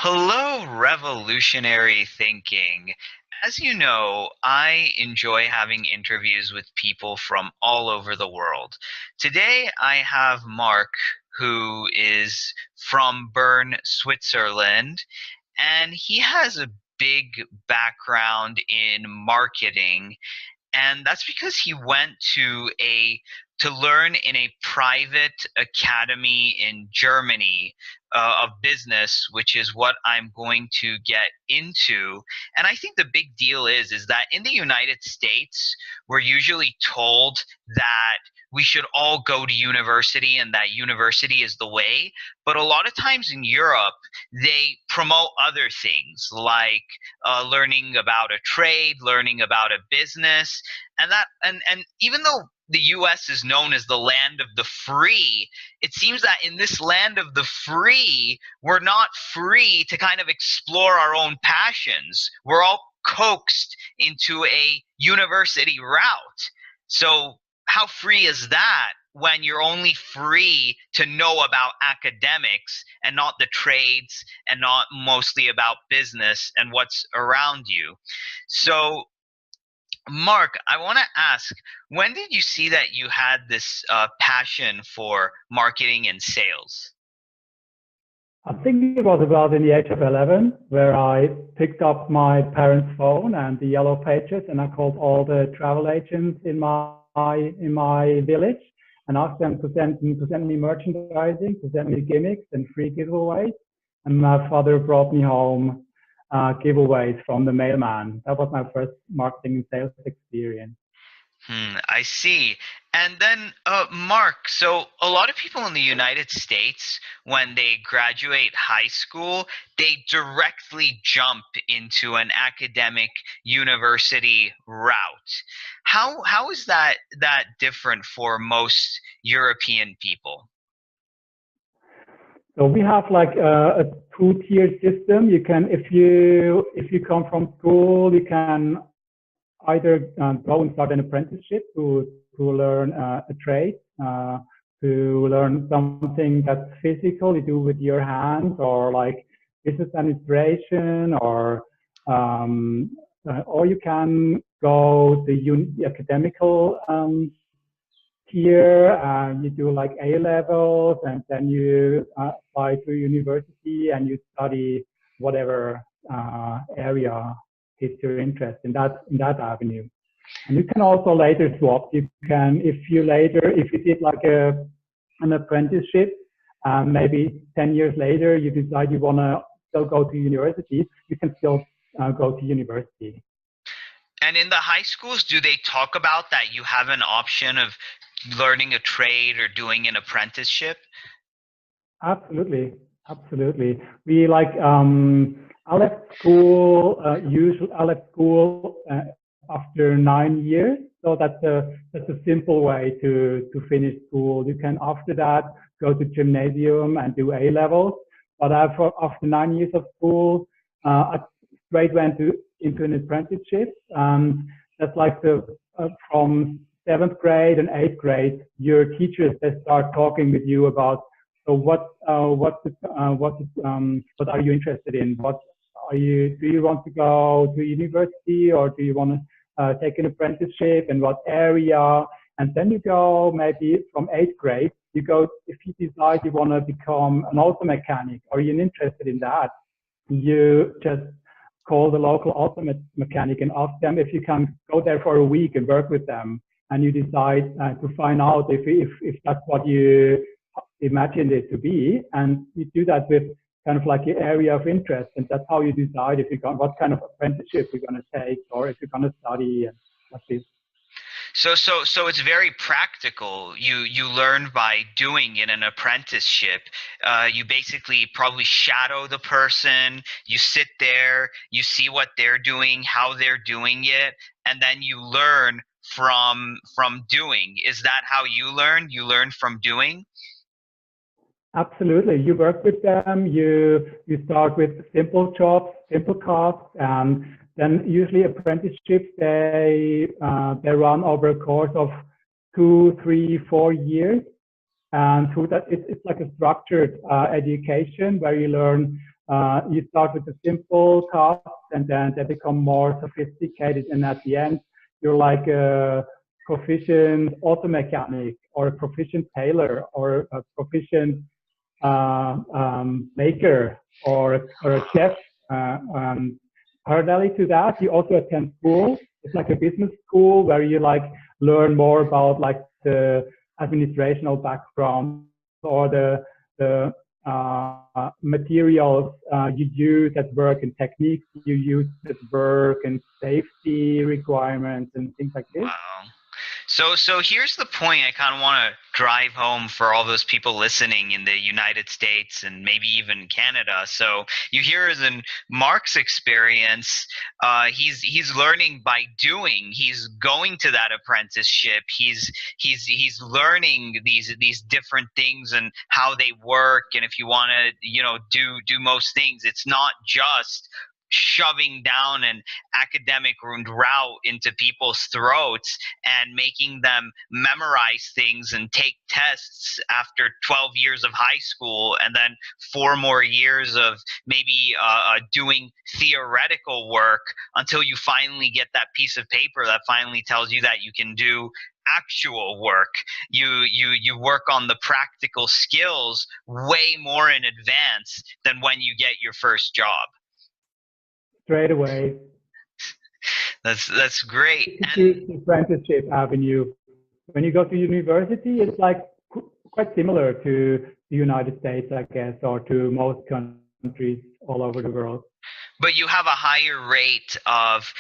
Hello, revolutionary thinking. As you know, I enjoy having interviews with people from all over the world. Today, I have Mark, who is from Bern, Switzerland, and he has a big background in marketing, and that's because he went to learn in a private academy in Germany of business, which is what I'm going to get into. And I think the big deal is that in the United States, we're usually told that we should all go to university and that university is the way. But a lot of times in Europe, they promote other things like learning about a trade, learning about a business, and even though the US is known as the land of the free, it seems that in this land of the free, we're not free to kind of explore our own passions. We're all coaxed into a university route. So how free is that when you're only free to know about academics and not the trades and not mostly about business and what's around you? So Mark, I want to ask, when did you see that you had this passion for marketing and sales? I think it was about in the age of 11 where I picked up my parents' phone and the yellow pages and I called all the travel agents in my village and asked them to send me merchandising, to send me gimmicks and free giveaways. And my father brought me home giveaways from the mailman. That was my first marketing and sales experience. I see. And then, Mark, so a lot of people in the United States, when they graduate high school, they directly jump into an academic university route. How is that different for most European people? So we have like a two-tier system. You can, if you come from school, you can either go and start an apprenticeship to learn a trade, to learn something that's physical, you do with your hands, or like business administration, or you can go the academical tier, and you do like A levels, and then you apply to university and you study whatever area piques your interest in that avenue. And you can also later swap. You can, if you did like an apprenticeship, maybe 10 years later, you decide you want to still go to university, you can still go to university. And in the high schools, do they talk about that you have an option of learning a trade or doing an apprenticeship? Absolutely, absolutely. We like I left school after 9 years, so that's a simple way to finish school. You can after that go to gymnasium and do A levels, but after 9 years of school, I straight went into an apprenticeship. That's like from seventh grade and eighth grade, your teachers they start talking with you about so what are you interested in? Do you want to go to university or do you want to take an apprenticeship in what area? And then you go maybe from eighth grade, you go, if you decide you want to become an auto mechanic or you're interested in that, you just call the local auto mechanic and ask them if you can go there for a week and work with them. And you decide to find out if that's what you imagined it to be. And you do that with kind of like your area of interest. And that's how you decide if you got what kind of apprenticeship you're going to take or if you're going to study and what's this. So it's very practical. You learn by doing in an apprenticeship. You basically probably shadow the person. You sit there, you see what they're doing, how they're doing it, and then you learn from doing. Is that how you learn? You learn from doing? Absolutely. You work with them. You start with simple jobs, simple tasks, and then usually apprenticeships they run over a course of 2, 3, 4 years. And through that, it's like a structured education where you learn You start with the simple tasks, and then they become more sophisticated. And at the end, you're like a proficient auto mechanic, or a proficient tailor, or a proficient maker, or a chef. Parallelly to that, you also attend school. It's like a business school where you like learn more about like the administrational background, or the materials you use at work, and techniques you use at work, and safety requirements and things like this. Wow. So here's the point I kind of want to drive home for all those people listening in the United States and maybe even Canada. So you hear as in Marc's experience, he's learning by doing. He's going to that apprenticeship. He's learning these different things and how they work. And if you want to, do most things, it's not just shoving down an academic route into people's throats and making them memorize things and take tests after 12 years of high school and then 4 more years of maybe doing theoretical work until you finally get that piece of paper that finally tells you that you can do actual work. You work on the practical skills way more in advance than when you get your first job. Straight away. That's great. To the apprenticeship avenue. When you go to university, it's like quite similar to the United States, I guess, or to most countries all over the world. But you have a higher rate of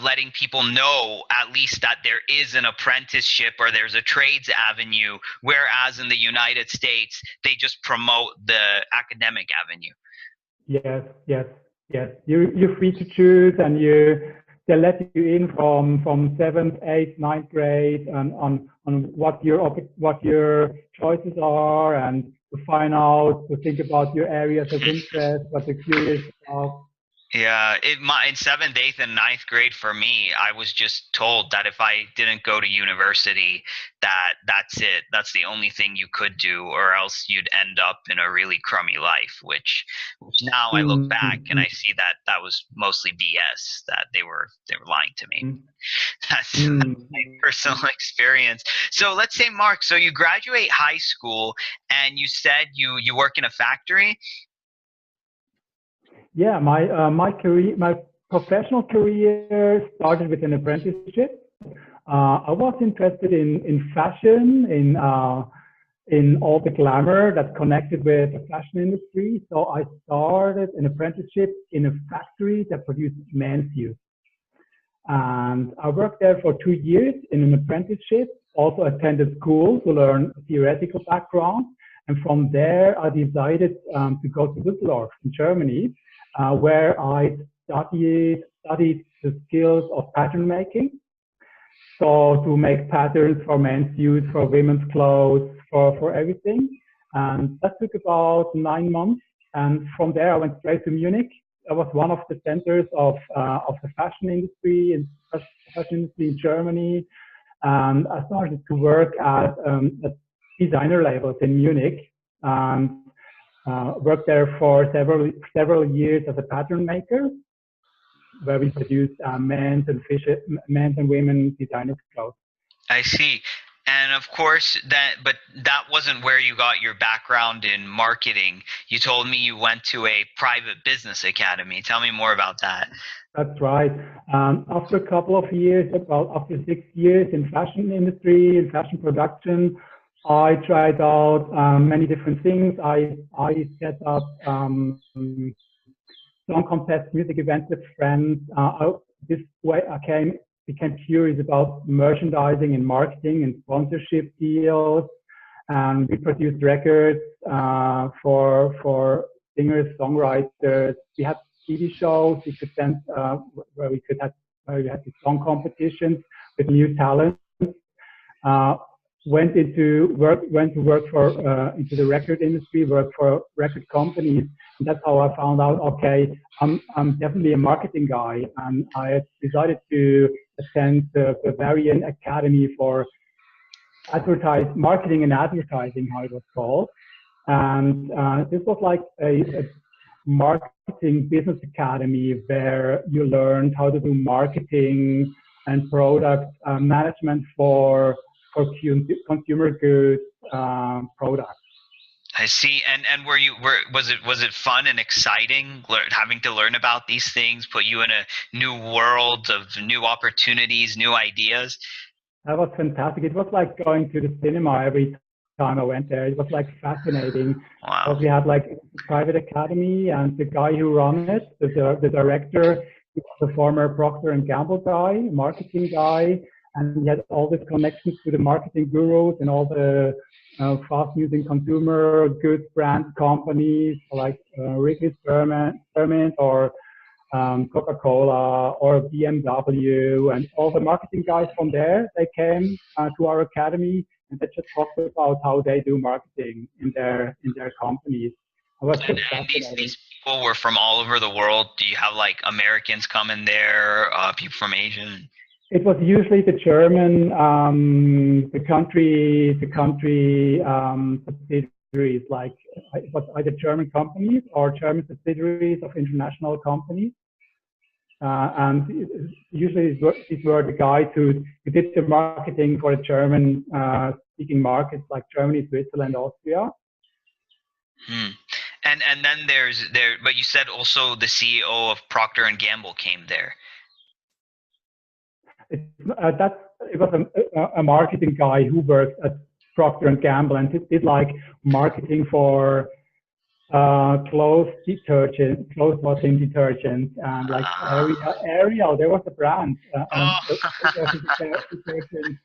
letting people know at least that there is an apprenticeship or there's a trades avenue, whereas in the United States, they just promote the academic avenue. Yes, yes, yes. You're free to choose, and they let you in from 7th, 8th, 9th grade, and on what your choices are, and to find out, to think about your areas of interest, what you're curious about. Yeah, in 7th, 8th, and 9th grade for me, I was just told that if I didn't go to university, that's it. That's the only thing you could do, or else you'd end up in a really crummy life. Which now I look back and I see that was mostly BS. That they were lying to me. That's my personal experience. So let's say, Marc, so you graduate high school, and you said you work in a factory. Yeah, my career, my professional career started with an apprenticeship. I was interested in fashion, in all the glamour that's connected with the fashion industry. So I started an apprenticeship in a factory that produced men's suits. And I worked there for 2 years in an apprenticeship, also attended school to learn theoretical background. And from there, I decided to go to Düsseldorf in Germany, where I studied the skills of pattern making. So to make patterns for men's suits, for women's clothes, for everything. And that took about 9 months. And from there, I went straight to Munich. I was one of the centers of the fashion industry in Germany. And I started to work at designer labels in Munich. And worked there for several years as a pattern maker, where we produced men's and women's designers clothes. I see. And of course, but that wasn't where you got your background in marketing. You told me you went to a private business academy. Tell me more about that. That's right. After a couple of years, after 6 years in fashion industry, in fashion production, I tried out many different things. I set up song contests, music events with friends. This way I became curious about merchandising and marketing and sponsorship deals. And we produced records for singers, songwriters. We had TV shows we could send where we had the song competitions with new talent. Went to work for into the record industry, worked for record companies, and that's how I found out. Okay, I'm definitely a marketing guy, and I decided to attend the Bavarian Academy for Marketing and Advertising, how it was called. And this was like a marketing business academy where you learned how to do marketing and product management for consumer goods products. I see. And was it fun and exciting having to learn about these things, put you in a new world of new opportunities, new ideas? That was fantastic. It was like going to the cinema every time I went there. It was like fascinating Wow. because we had like a private academy, and the guy who ran it, the director, he was a former Procter and Gamble guy, marketing guy, and he had all these connections to the marketing gurus and all the fast-moving consumer goods brand companies like Wrigley Spearmint or Coca-Cola or BMW, and all the marketing guys from there, they came to our academy, and they just talked about how they do marketing in their companies. It was And just these fascinating. people were from all over the world. Do you have like Americans come in there, people from Asia? It was usually the German, the country subsidiaries, like it was either German companies or German subsidiaries of international companies. And usually these were the guys who did the marketing for the German speaking markets like Germany, Switzerland, Austria. Hmm. And then but you said also the CEO of Procter and Gamble came there. It was a marketing guy who worked at Procter and Gamble and did like marketing for clothes detergent, clothes washing detergent, and like Ariel. There was a brand, Oh. clothes washing detergent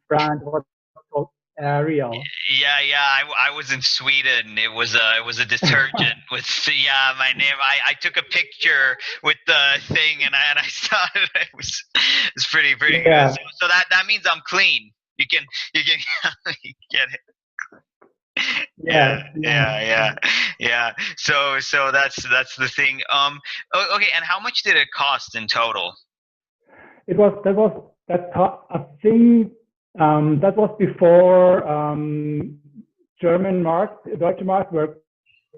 brand was called Ariel. Yeah. I was in Sweden. It was a detergent with my name. I took a picture with the thing and I saw it. It's pretty good. Yeah, So that means I'm clean. You can get it. Yeah, yeah, yeah. yeah. So that's the thing. Okay. And how much did it cost in total? It was that I think that was before German mark, Deutsche Mark were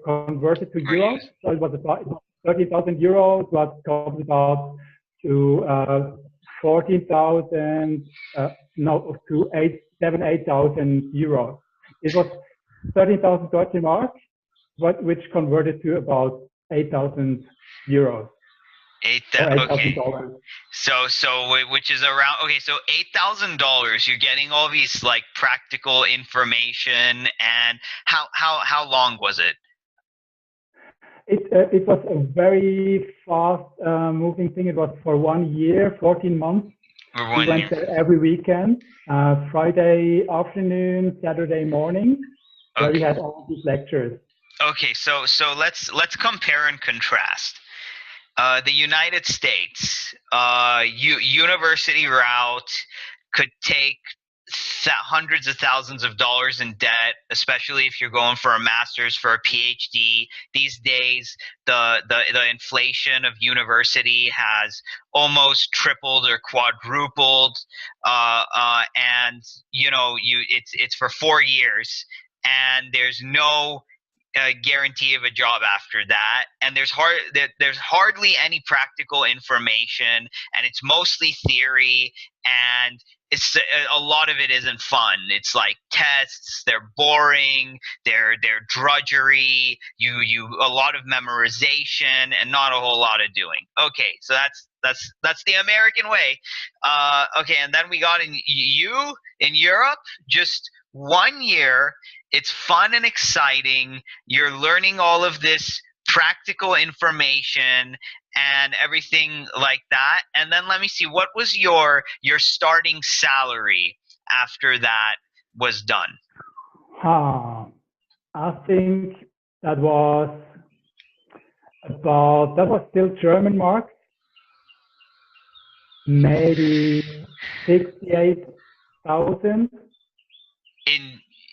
converted to For you? euros. So it was about 30,000 euros, what comes about to 14,000, no, to 8,000 euros. It was 13,000 Deutsche Mark, which converted to about 8,000 euros or Okay. $8,000. Which is around, okay, so $8,000. You're getting all these like practical information, and how long was it? It was a very fast moving thing. It was for 1 year, 14 months. For We 1 year. went there every weekend, Friday afternoon, Saturday morning, where we Okay. had all these lectures. Okay. So let's compare and contrast. The United States, university route could take hundreds of thousands of dollars in debt, especially if you're going for a master's, for a PhD. These days, the inflation of university has almost tripled or quadrupled, and it's for 4 years, and there's no guarantee of a job after that, and there's hardly any practical information, and it's mostly theory, and a lot of it isn't fun. It's like tests, they're boring, they're drudgery, you a lot of memorization and not a whole lot of doing. Okay, so that's the American way. Okay, and then we got in Europe, just 1 year. It's fun and exciting. You're learning all of this practical information and everything like that. And then let me see, what was your starting salary after that was done? I think that was that was still German marks, maybe 68,000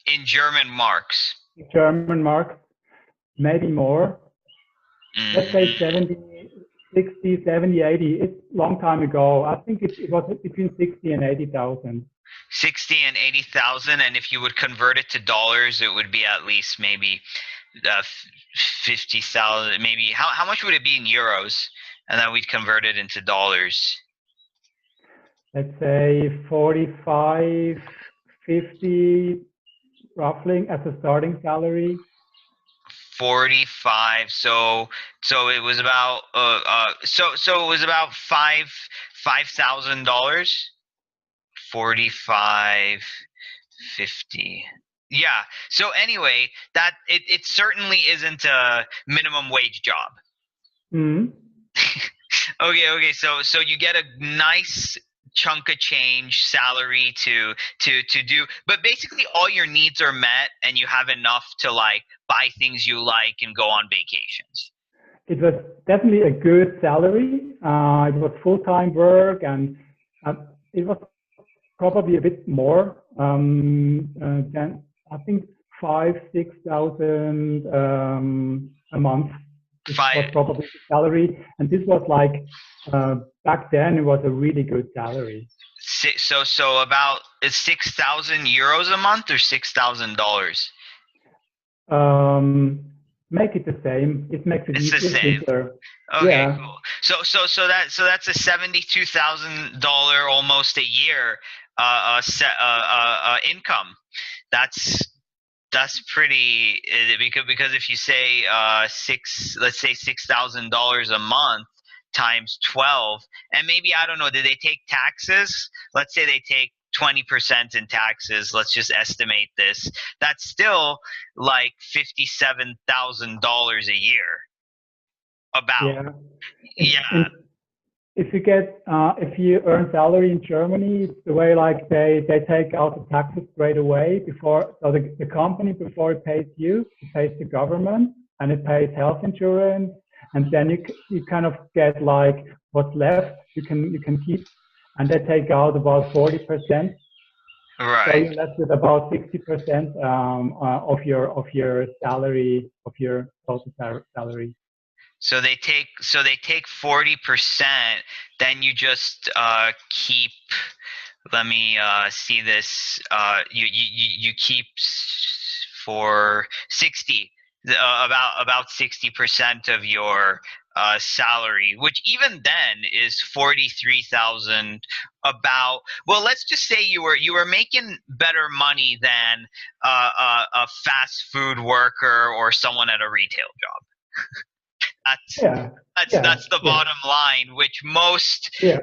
In German marks. German marks, maybe more. Let's say Hmm. 70, 60, 70, 80. It's a long time ago. I think it was between 60 and 80,000. 60 and 80,000, and if you would convert it to dollars, it would be at least maybe uh, 50,000 maybe. How much would it be in euros? And then we'd convert it into dollars. Let's say 45, 50, roughly as a starting salary. 45. So it was about so it was about $5,000. 45, 50. Yeah. So anyway, that it certainly isn't a minimum wage job. Mm. Okay. So you get a nice chunk of change salary to do, but basically all your needs are met and you have enough to like buy things you like and go on vacations. It was definitely a good salary. It was full-time work, and it was probably a bit more than I think 5, 6 thousand a month. This was Five probably the salary, and this was like back then it was a really good salary. six, so about it's 6,000 euros a month or $6,000. Um, Make it the same. It makes it It's the easier, same. simpler. Okay, Yeah, cool. So that's a $72,000 almost a year income. That's that's pretty because if you say let's say $6,000 a month times 12, and maybe I don't know, did they take taxes? Let's say they take 20% in taxes. Let's just estimate this. That's still like $57,000 a year. About. yeah. Yeah. If you get if you earn salary in Germany, it's the way like they take out the taxes straight away before. So the company before it pays you, it pays the government and it pays health insurance, and then you kind of get like what's left you can keep, and they take out about 40%. So Right. you're left with about 60% of your salary of your total salary. So they take 40%, then you just keep, let me see this, you keep for 60, about 60% of your salary, which even then is 43,000. About, well, let's just say you were making better money than a fast food worker or someone at a retail job. That's Yeah, yeah, that's the yeah, bottom line, which most yeah.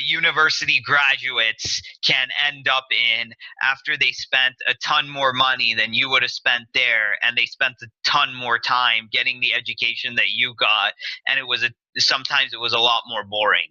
university graduates can end up in after they spent a ton more money than you would have spent there, and they spent a ton more time getting the education that you got, and sometimes it was a lot more boring.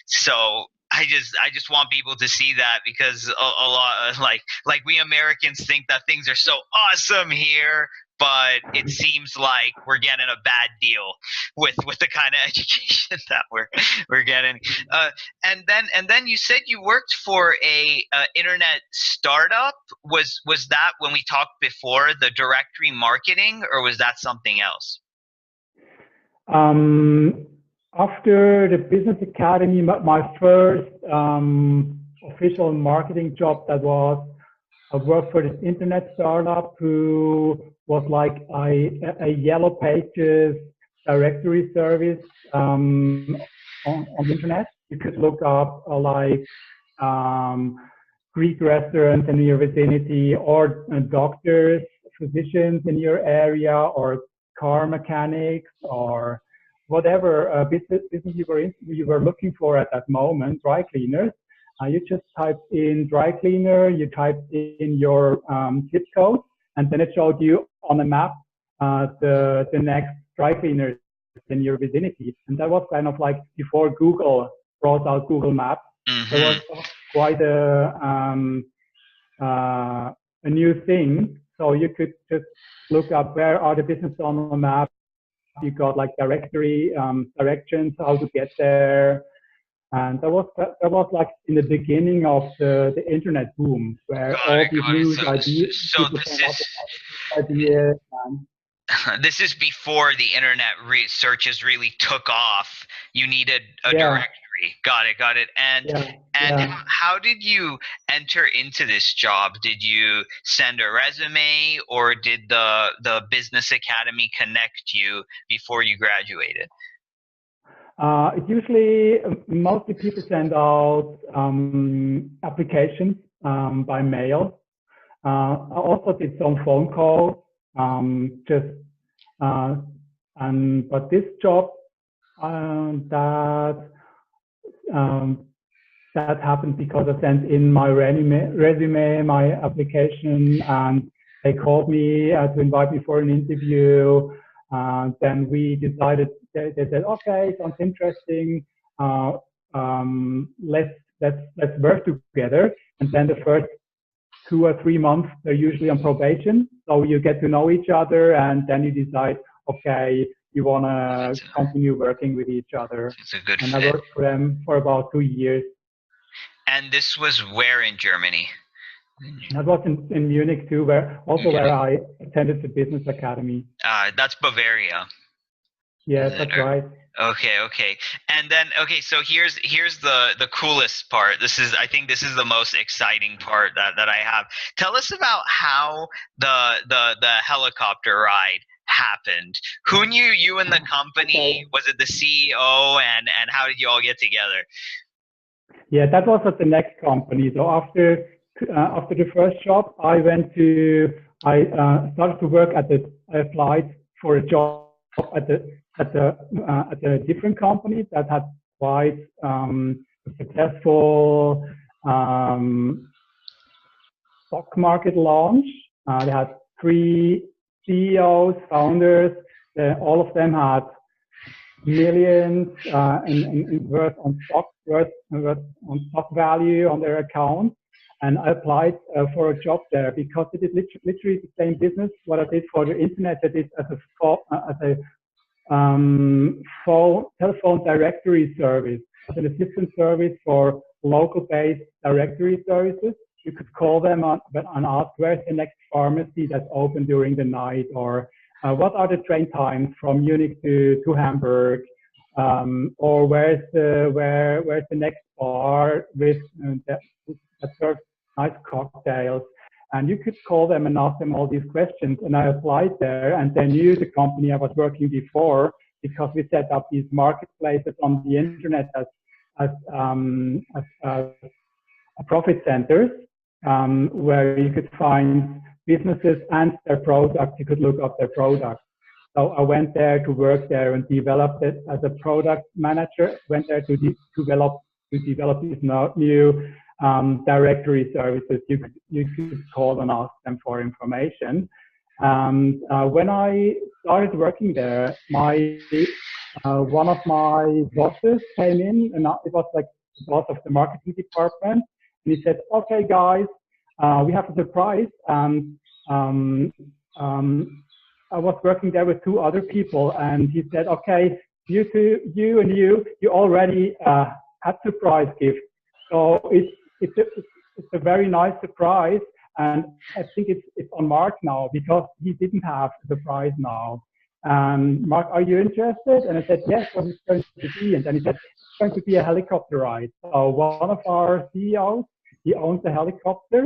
So I just want people to see that, because a lot like we Americans think that things are so awesome here, but it seems like we're getting a bad deal with the kind of education that we're getting. Uh, and then you said you worked for a internet startup. Was that when we talked before, the directory marketing, or was that something else? Um, After the business academy, my first official marketing job that was I worked for this internet startup who was like a yellow pages directory service on the internet. You could look up like um, Greek restaurants in your vicinity, or doctors, physicians in your area, or car mechanics, or whatever business you were looking for at that moment, dry cleaners. You just typed in dry cleaner, you typed in your zip code, and then it showed you on a map the next dry cleaners in your vicinity. And that was kind of like before Google brought out Google Maps. Mm-hmm. That was quite uh, a new thing. So you could just look up where are the businesses on the map. You got like directory directions, how to get there, and that was like in the beginning of the internet boom, where Got all it. these Got it. new So ideas, so people this came up is with all these ideas. And this is before the internet searches really took off. You needed a yeah, directory. Got it, got it. Yeah, And yeah. how did you enter into this job? Did you send a resume, or did the business academy connect you before you graduated? Usually, mostly people send out applications by mail. I also did some phone calls, just uh, and but this job that um, that happened because I sent in my resume, my application, and they called me to invite me for an interview. Then we decided. They said, "Okay, sounds interesting. Uh, let's work together." And then the first 2 or 3 months, they're usually on probation, so you get to know each other, and then you decide, okay, you want to It's a, continue working with each other. it's a good And I fit. worked for them for about 2 years. And this was where in Germany? I was in Munich too, where Munich. I attended the business academy. That's Bavaria. Is Yes, it? that's right. Okay, okay. And then okay, so here's the coolest part. I think this is the most exciting part that I have. Tell us about how the helicopter ride happened. Who knew you in the company? Okay. Was it the CEO, and how did you all get together? Yeah, that was at the next company. So after the first job, I started to work I applied for a job at a different company that had quite a successful um, stock market launch. They had three CEOs, founders. All of them had millions in worth on worth on stock value on their account. And I applied for a job there because it is literally the same business. What I did for the internet, I did as a telephone directory service, as an assistant service for local-based directory services. You could call them and ask where's the next pharmacy that's open during the night, or what are the train times from Munich to Hamburg, or where's the next bar that serves nice cocktails. And you could call them and ask them all these questions. And I applied there, and they knew the company I was working before because we set up these marketplaces on the internet as profit centers, where you could find businesses and their products. You could look up their products. So I went there to work there and developed it as a product manager. Went there to develop these new directory services. You could call and ask them for information. And when I started working there, my one of my bosses came in, and it was like the boss of the marketing department, and he said, "Okay, guys, we have a surprise." And um, um, I was working there with two other people, and he said, "Okay, you two, you already had surprise gift, so it's a very nice surprise, and I think it's on Mark now because he didn't have a surprise now. Mark, are you interested?" And I said, "Yes, what is going to be?" And then he said, "It's going to be a helicopter ride. So one of our CEOs, he owns a helicopter,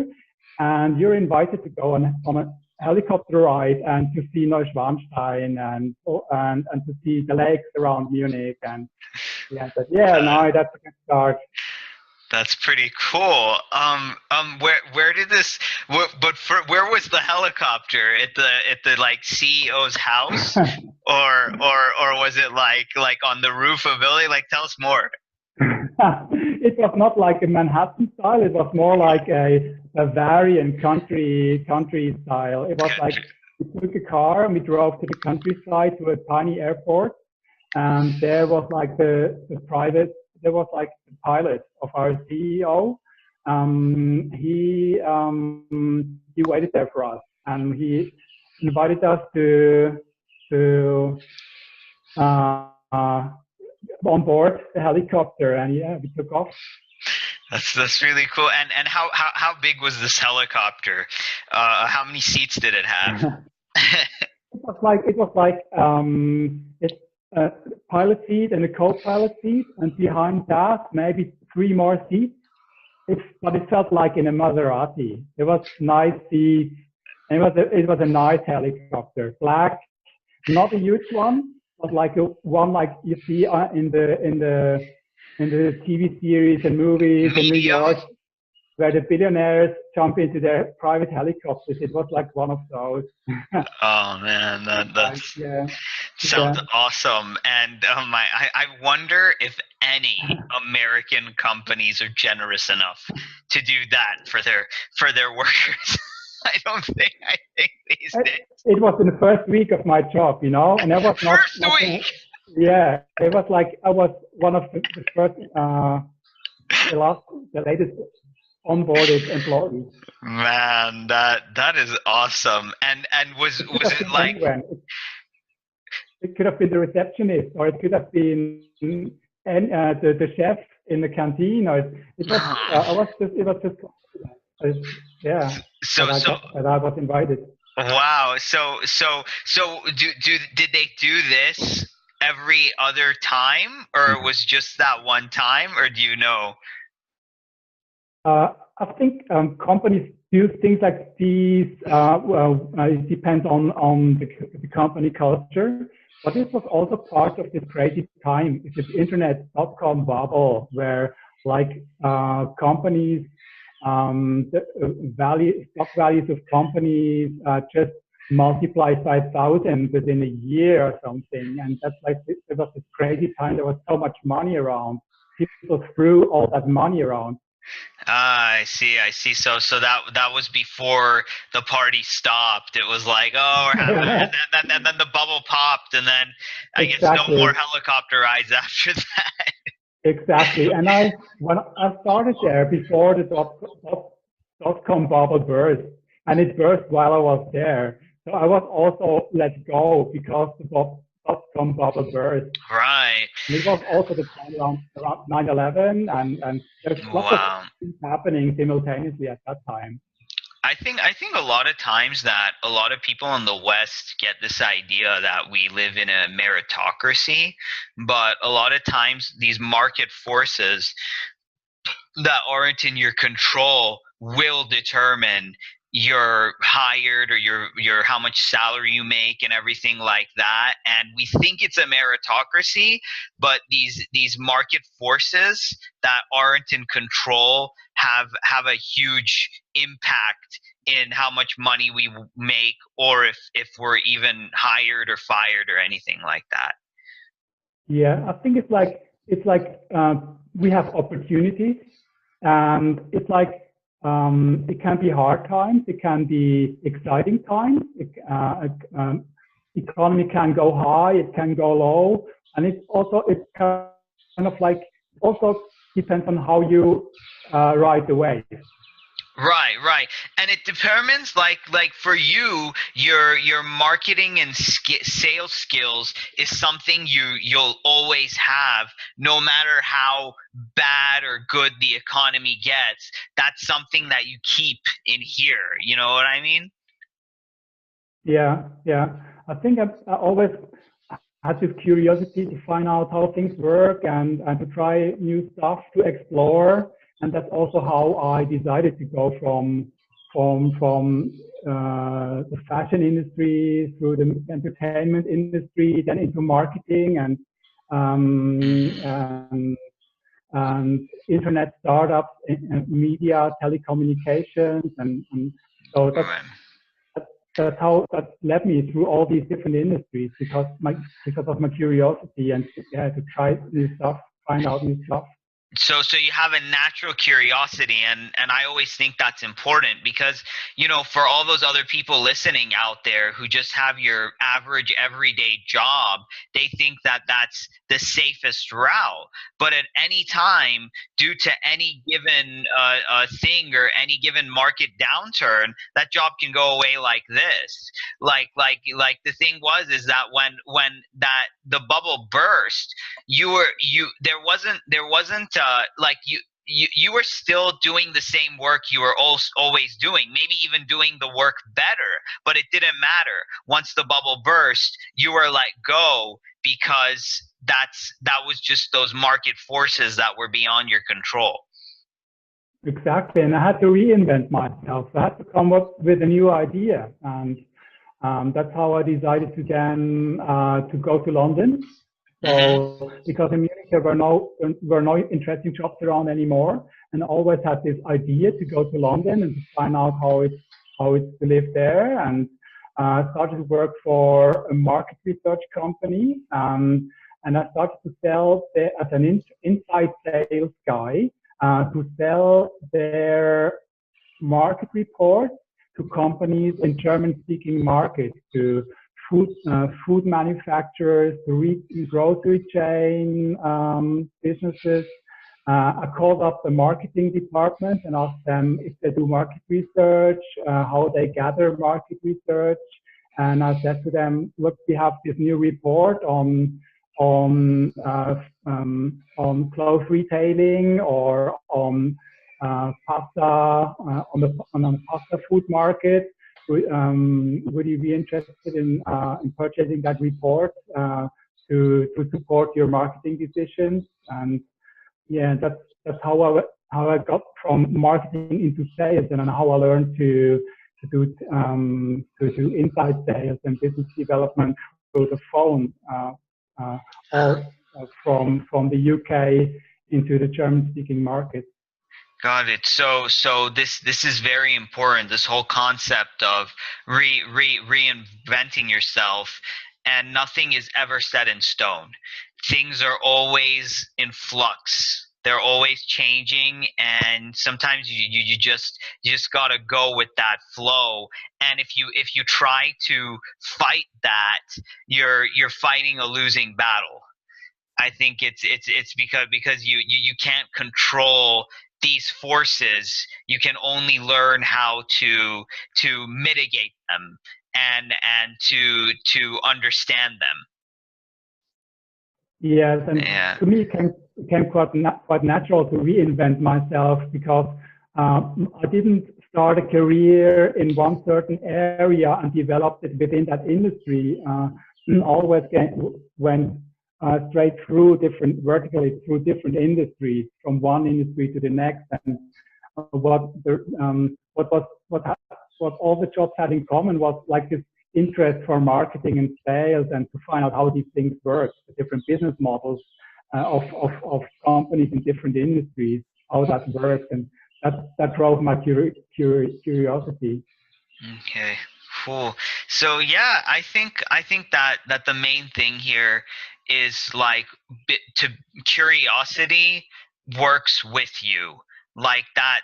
and you're invited to go on a helicopter ride and to see Neuschwanstein and to see the lakes around Munich." And yeah, I said, "Yeah, Uh, no, that's a good start." that's pretty cool. Where did this? Where was the helicopter at the like CEO's house, or was it like on the roof of a building? Like, tell us more. It was not like a Manhattan style. It was more like a Bavarian country style. It was like we took a car and we drove to the countryside to a tiny airport, and there was like the private. There was like the pilot of our CEO. He waited there for us, and he invited us to uh, on board the helicopter, and yeah, we took off. That's really cool. And how big was this helicopter? How many seats did it have? It was like a pilot seat and a co-pilot seat, and behind that maybe three more seats. But it felt like in a Maserati. It was nice seats. And it was a nice helicopter, black, not a huge one, but like a one like you see in the TV series and movies in New Medium. York, where the billionaires jump into their private helicopters. It was like one of those. Oh man, Nice. that's Yeah, sounds yeah. awesome. And I wonder if any American companies are generous enough to do that for their workers. I think these days. It was in the first week of my job, and I was First not week. yeah, it was like I was one of the first, the latest onboarded employees. Man, that is awesome. And It could was have it been like anyone. It could have been the receptionist, or it could have been the chef in the canteen, or it was it was just yeah so so that I was invited. wow. So did they do this every other time, or it was just that one time, or do you know? I think companies do things like these. It depends on the company culture, but this was also part of this crazy time. It's this internet dot-com bubble where like companies, stock values of companies just multiplied by 1,000 within a year or something, and that's like it was this crazy time. There was so much money around. People threw all that money around. Ah, I see, I see. So that was before the party stopped. It was like, oh, we're having, and then the bubble popped, and then I guess no more Exactly, helicopter rides after that. exactly. And when I started there before the dot-com bubble burst, and it burst while I was there. So I was also let go because the dot-com bubble burst. Right. And it was also the time around 9/11, and there's lots of Wow. things happening simultaneously at that time. I think a lot of times that a lot of people in the West get this idea that we live in a meritocracy, but a lot of times these market forces that aren't in your control will determine your hired or your how much salary you make and everything like that. And we think it's a meritocracy, but these market forces that aren't in control have a huge impact in how much money we make, or if we're even hired or fired or anything like that. Yeah, I think it's like we have opportunities, and it's like it can be hard times, it can be exciting times. Economy can go high, it can go low, and it's kind of like also depends on how you ride the wave. Right, right. And it determines like for you, your marketing and sales skills is something you'll always have no matter how bad or good the economy gets. That's something that you keep in here, you know what I mean? Yeah, yeah. I think I always had this curiosity to find out how things work and to try new stuff to explore. And that's also how I decided to go from the fashion industry through the entertainment industry, then into marketing and internet startups, media, telecommunications, and so Right. that's how that led me through all these different industries because of my curiosity and yeah, to try new stuff, find out new stuff. So you have a natural curiosity, and I always think that's important because for all those other people listening out there who just have your average everyday job, they think that that's the safest route. But at any time, due to any given thing or any given market downturn, that job can go away like this. Like the thing was is that when that the bubble burst, you there wasn't like you were still doing the same work you were always doing, maybe even doing the work better, but it didn't matter. Once the bubble burst, you were let go because that was just those market forces that were beyond your control. Exactly, and I had to reinvent myself. I had to come up with a new idea, and that's how I decided to then to go to London. Mm-hmm. So because in Munich there were no interesting jobs around anymore, and I always had this idea to go to London and to find out how it's to live there, and started to work for a market research company, and I started to sell as an inside sales guy to sell their market reports to companies in German-speaking markets, to food manufacturers, to grocery chain businesses. I called up the marketing department and asked them if they do market research, how they gather market research. And I said to them, look, we have this new report on clothes retailing or on pasta on the pasta food market. Would you be interested in purchasing that report to support your marketing decisions? And yeah, that's how I got from marketing into sales, and how I learned to do inside sales and business development through the phone, uh, all from the UK into the German-speaking market. Got it. So this is very important. This whole concept of reinventing yourself, and nothing is ever set in stone. Things are always in flux. They're always changing, and sometimes you just gotta go with that flow. And if you try to fight that, you're fighting a losing battle. I think it's because you can't control these forces. You can only learn how to mitigate them and to understand them. Yes, and Yeah. to me, it came quite natural to reinvent myself because I didn't start a career in one certain area and developed it within that industry. Always went straight through vertically through different industries, from one industry to the next. And what all the jobs had in common was like this interest for marketing and sales, and to find out how these things work, the different business models of companies in different industries, how that works, and that drove my curiosity. Okay. Cool. So yeah, I think that the main thing here is like to curiosity works with you. Like that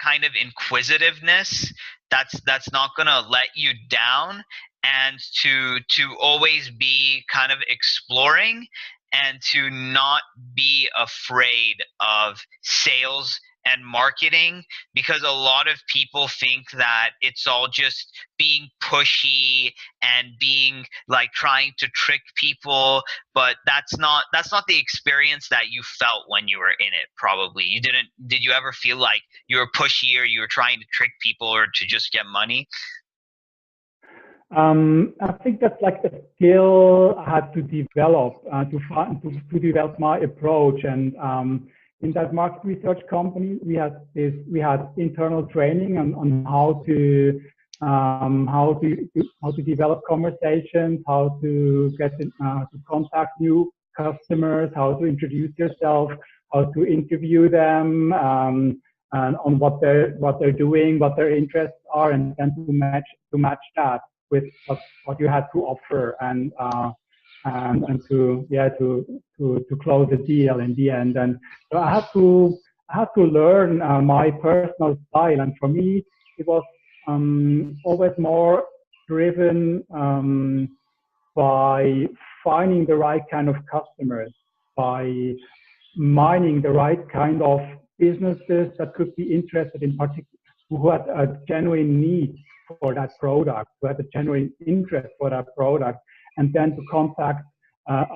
kind of inquisitiveness, that's not gonna let you down, and to always be kind of exploring, and to not be afraid of sales and marketing, because a lot of people think that it's all just being pushy and being like trying to trick people, but that's not the experience that you felt when you were in it. Probably you did you ever feel like you were pushy, or you were trying to trick people, or to just get money? I think that's like a skill I had to develop to develop my approach. And in that market research company, we had internal training on how to develop conversations, how to to contact new customers, how to introduce yourself, how to interview them, and on what they're doing, what their interests are, and then to match that with what you had to offer, and to close the deal in the end. And so I had to learn my personal style, and for me it was always more driven by finding the right kind of customers, by mining the right kind of businesses that could be interested in particular, who had a genuine need for that product, who had a genuine interest for that product, and then to contact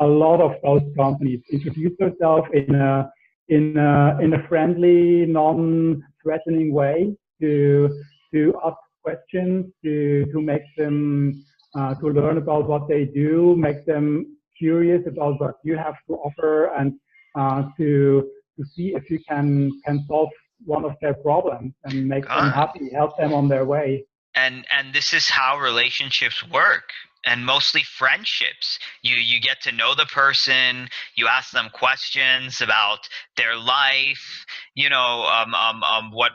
a lot of those companies, introduce yourself in a friendly, non-threatening way, to ask questions, to make them to learn about what they do, make them curious about what you have to offer and to see if you can solve one of their problems and make them Good. happy, help them on their way. And this is how relationships work, and mostly friendships. You get to know the person, you ask them questions about their life,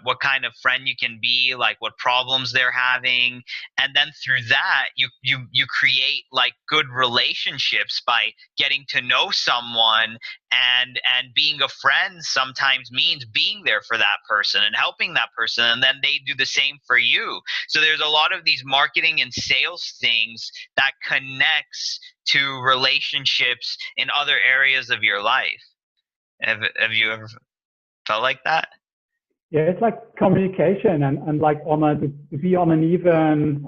what kind of friend you can be, like what problems they're having, and then through that you create like good relationships by getting to know someone. And being a friend sometimes means being there for that person and helping that person, and then they do the same for you. So there's a lot of these marketing and sales things that connects to relationships in other areas of your life. Have you ever felt like that? Yeah, it's like communication and like to be on an even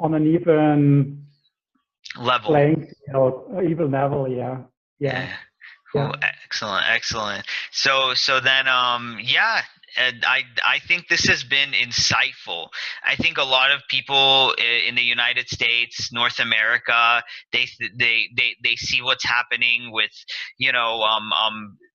Level. playing field, even level. Yeah, yeah, Yeah. yeah. Cool. Excellent. Excellent. So then yeah, and I think this has been insightful. I think a lot of people in the United States, North America, they see what's happening with,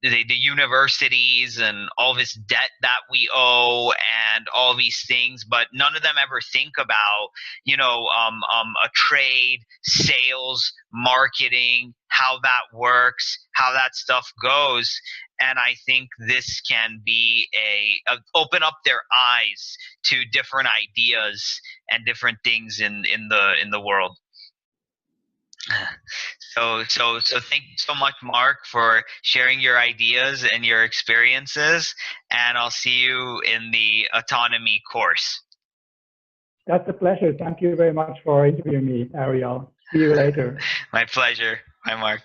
the universities and all this debt that we owe and all these things, but none of them ever think about, a trade, sales, marketing, how that works, how that stuff goes. And I think this can be a open up their eyes to different ideas and different things in the world. So thank you so much, Mark, for sharing your ideas and your experiences. And I'll see you in the autonomy course. That's a pleasure. Thank you very much for interviewing me, Ariel. See you later. My pleasure. Bye, Mark.